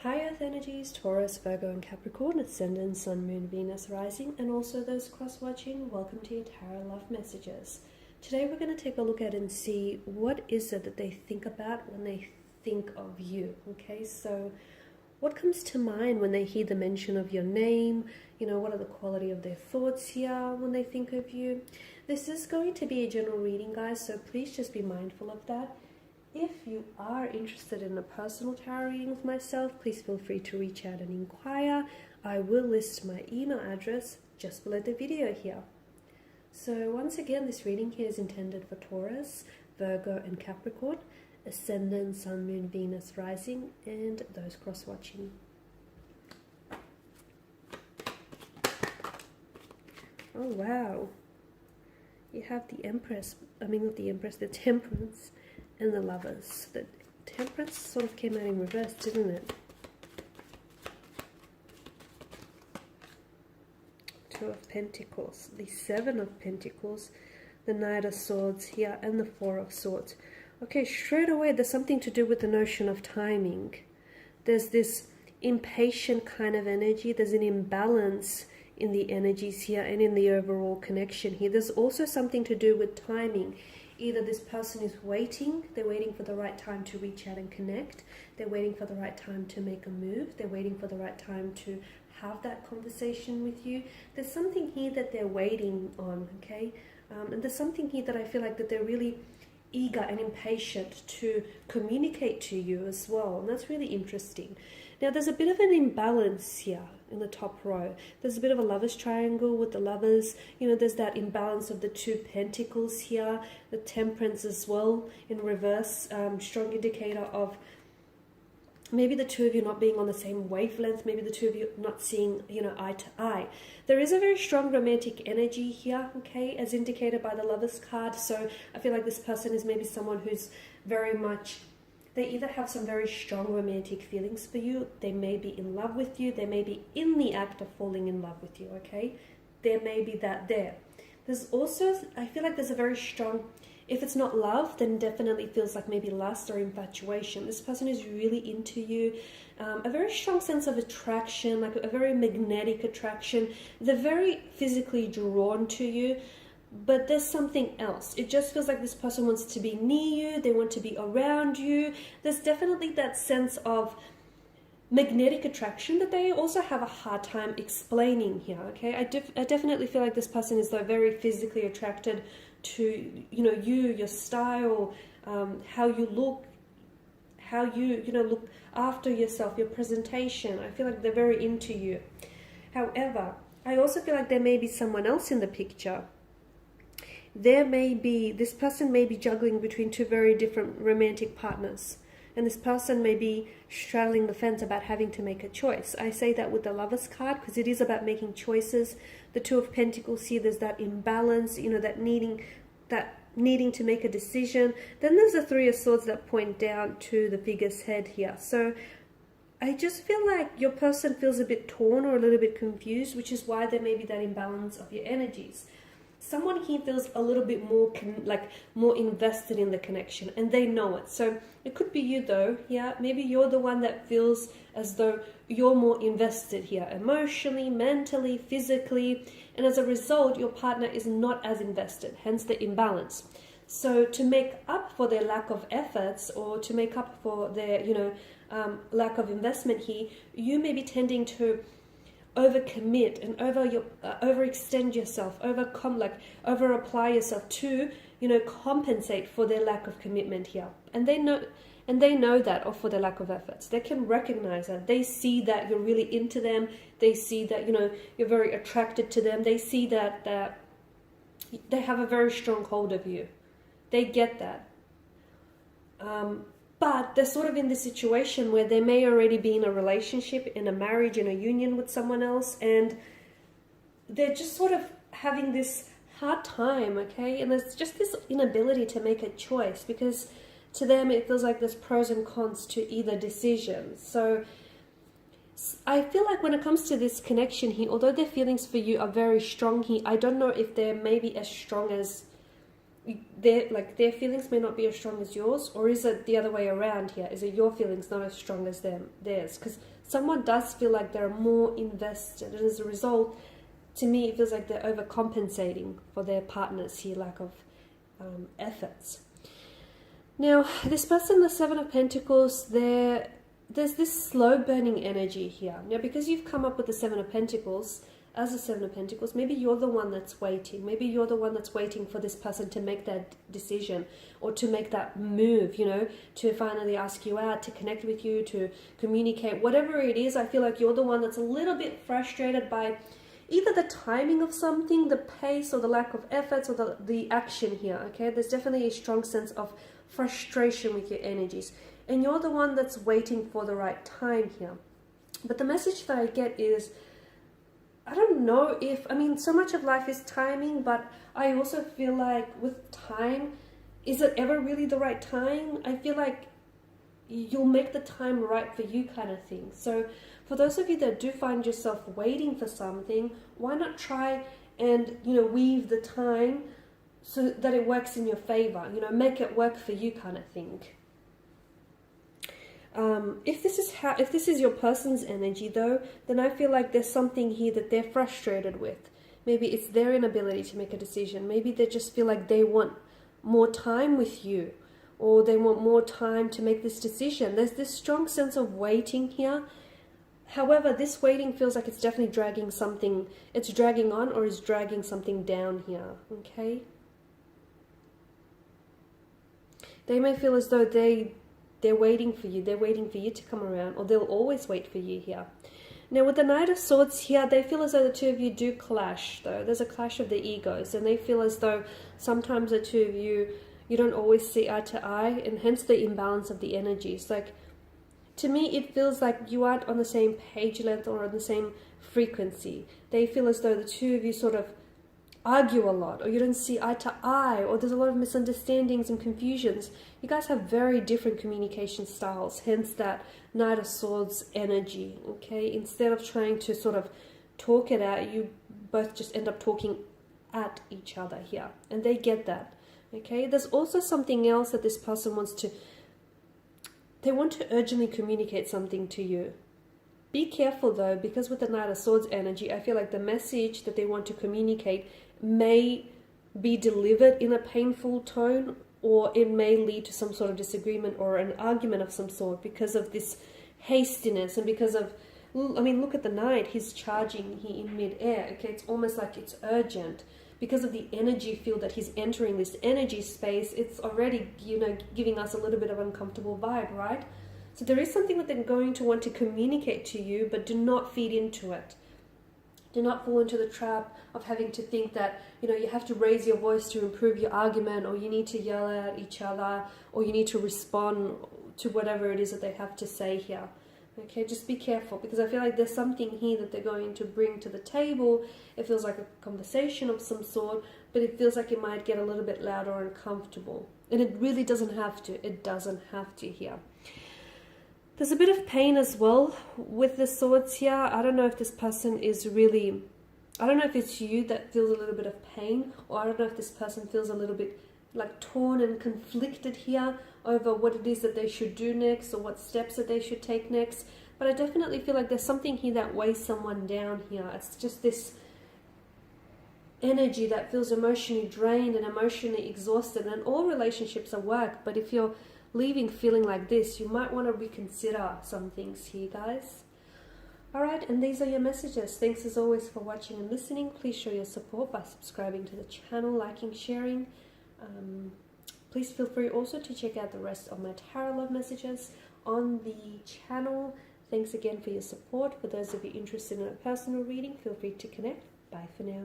High Earth energies, Taurus, Virgo and Capricorn, Ascendant, Sun, Moon, Venus, Rising, and also those cross-watching, welcome to your Tarot Love Messages. Today we're going to take a look at and see what is it that they think about when they think of you, okay? So what comes to mind when they hear the mention of your name? You know, what are the quality of their thoughts here when they think of you? This is going to be a general reading, guys, so please just be mindful of that. If you are interested in a personal tarot reading with myself, please feel free to reach out and inquire. I will list my email address just below the video here. So once again, this reading here is intended for Taurus, Virgo and Capricorn, Ascendant, Sun, Moon, Venus, Rising, and those cross-watching. Oh wow. You have the Empress, not the Empress, the Temperance and the Lovers. The Temperance sort of came out in reverse, didn't it? Two of Pentacles, the Seven of Pentacles, the Knight of Swords here, and the Four of Swords. Okay, straight away there's something to do with the notion of timing. There's this impatient kind of energy. There's an imbalance in the energies here and in the overall connection here. There's also something to do with timing. Either this person is waiting, they're waiting for the right time to reach out and connect. They're waiting for the right time to make a move. They're waiting for the right time to have that conversation with you. There's something here that they're waiting on, okay? And there's something here that I feel like that they're really eager and impatient to communicate to you as well. And that's really interesting. Now, there's a bit of an imbalance here in the top row. There's a bit of a lover's triangle with the lovers. You know, there's that imbalance of the two pentacles here, the Temperance as well in reverse. Strong indicator of maybe the two of you not being on the same wavelength, maybe the two of you not seeing, eye to eye. There is a very strong romantic energy here, okay, as indicated by the Lovers card. So I feel like this person is maybe someone who's very much, they either have some very strong romantic feelings for you, they may be in love with you, they may be in the act of falling in love with you, okay? There may be that there. There's also, I feel like there's a very strong, if it's not love, then definitely feels like maybe lust or infatuation. This person is really into you. A very strong sense of attraction, like a very magnetic attraction. They're very physically drawn to you, but there's something else. It just feels like this person wants to be near you. They want to be around you. There's definitely that sense of magnetic attraction that they also have a hard time explaining here, okay? I definitely feel like this person is though very physically attracted to, you, your style, how you look, how you, look after yourself, your presentation. I feel like they're very into you. However, I also feel like there may be someone else in the picture. This person may be juggling between two very different romantic partners. And this person may be straddling the fence about having to make a choice. I say that with the Lovers card because it is about making choices. The Two of Pentacles here, there's that imbalance, that needing to make a decision. Then there's the Three of Swords that point down to the figure's head here. So I just feel like your person feels a bit torn or a little bit confused, which is why there may be that imbalance of your energies. Someone here feels a little bit more more invested in the connection, and they know it. So it could be you though. Yeah, maybe you're the one that feels as though you're more invested here, emotionally, mentally, physically, and as a result, your partner is not as invested. Hence the imbalance. So to make up for their lack of efforts, or to make up for their lack of investment here, you may be tending to overcommit and overextend yourself, over apply yourself to compensate for their lack of commitment here, and they know that, or for their lack of efforts. They can recognize that. They see that you're really into them. They see that you're very attracted to them. They see that they have a very strong hold of you. They get that. But they're sort of in this situation where they may already be in a relationship, in a marriage, in a union with someone else, and they're just sort of having this hard time, okay? And there's just this inability to make a choice because to them it feels like there's pros and cons to either decision. So I feel like when it comes to this connection here, although their feelings for you are very strong here, I don't know if they're maybe as strong as their feelings may not be as strong as yours, or is it the other way around here? Is it your feelings not as strong as theirs? Because someone does feel like they're more invested, and as a result, to me, it feels like they're overcompensating for their partner's here lack of efforts. Now, this person, the Seven of Pentacles, there's this slow burning energy here. Now, because you've come up with the Seven of Pentacles, as a Seven of Pentacles, maybe you're the one that's waiting. Maybe you're the one that's waiting for this person to make that decision or to make that move, you know, to finally ask you out, to connect with you, to communicate. Whatever it is, I feel like you're the one that's a little bit frustrated by either the timing of something, the pace, or the lack of efforts, or the action here, okay? There's definitely a strong sense of frustration with your energies. And you're the one that's waiting for the right time here. But the message that I get is, I don't know if, I mean, so much of life is timing, but I also feel like with time, is it ever really the right time? I feel like you'll make the time right for you kind of thing. So for those of you that do find yourself waiting for something, why not try and, you know, weave the time so that it works in your favor, you know, make it work for you kind of thing. If this is your person's energy though, then I feel like there's something here that they're frustrated with. Maybe it's their inability to make a decision. Maybe they just feel like they want more time with you, or they want more time to make this decision. There's this strong sense of waiting here. However, this waiting feels like it's definitely dragging something, it's dragging on or is dragging something down here, okay? They may feel as though they're waiting for you. They're waiting for you to come around, or they'll always wait for you here. Now, with the Knight of Swords here, they feel as though the two of you do clash, though. There's a clash of the egos, and they feel as though sometimes the two of you don't always see eye to eye, and hence the imbalance of the energies. Like, to me, it feels like you aren't on the same page length or on the same frequency. They feel as though the two of you sort of argue a lot, or you don't see eye to eye, or there's a lot of misunderstandings and confusions. You guys have very different communication styles, hence that Knight of Swords energy, okay? Instead of trying to sort of talk it out, you both just end up talking at each other here, and they get that, okay? There's also something else that this person wants to, they want to urgently communicate something to you. Be careful though, because with the Knight of Swords energy, I feel like the message that they want to communicate may be delivered in a painful tone, or it may lead to some sort of disagreement or an argument of some sort because of this hastiness, and because of, I mean, look at the Knight, he's charging here in mid-air, okay? It's almost like it's urgent. Because of the energy field that he's entering, this energy space, it's already, you know, giving us a little bit of an uncomfortable vibe, right? So there is something that they're going to want to communicate to you, but do not feed into it. Do not fall into the trap of having to think that, you know, you have to raise your voice to improve your argument, or you need to yell at each other, or you need to respond to whatever it is that they have to say here. Okay, just be careful, because I feel like there's something here that they're going to bring to the table. It feels like a conversation of some sort, but it feels like it might get a little bit louder and uncomfortable. And it really doesn't have to. It doesn't have to here. There's a bit of pain as well with the swords here. I don't know if this person is really, I don't know if it's you that feels a little bit of pain, or I don't know if this person feels a little bit like torn and conflicted here over what it is that they should do next, or what steps that they should take next. But I definitely feel like there's something here that weighs someone down here. It's just this energy that feels emotionally drained and emotionally exhausted. And all relationships are work, but if you're leaving feeling like this, you might want to reconsider some things here, guys. Alright, and these are your messages. Thanks as always for watching and listening. Please show your support by subscribing to the channel, liking, sharing. Please feel free also to check out the rest of my tarot love messages on the channel. Thanks again for your support. For those of you interested in a personal reading, feel free to connect. Bye for now.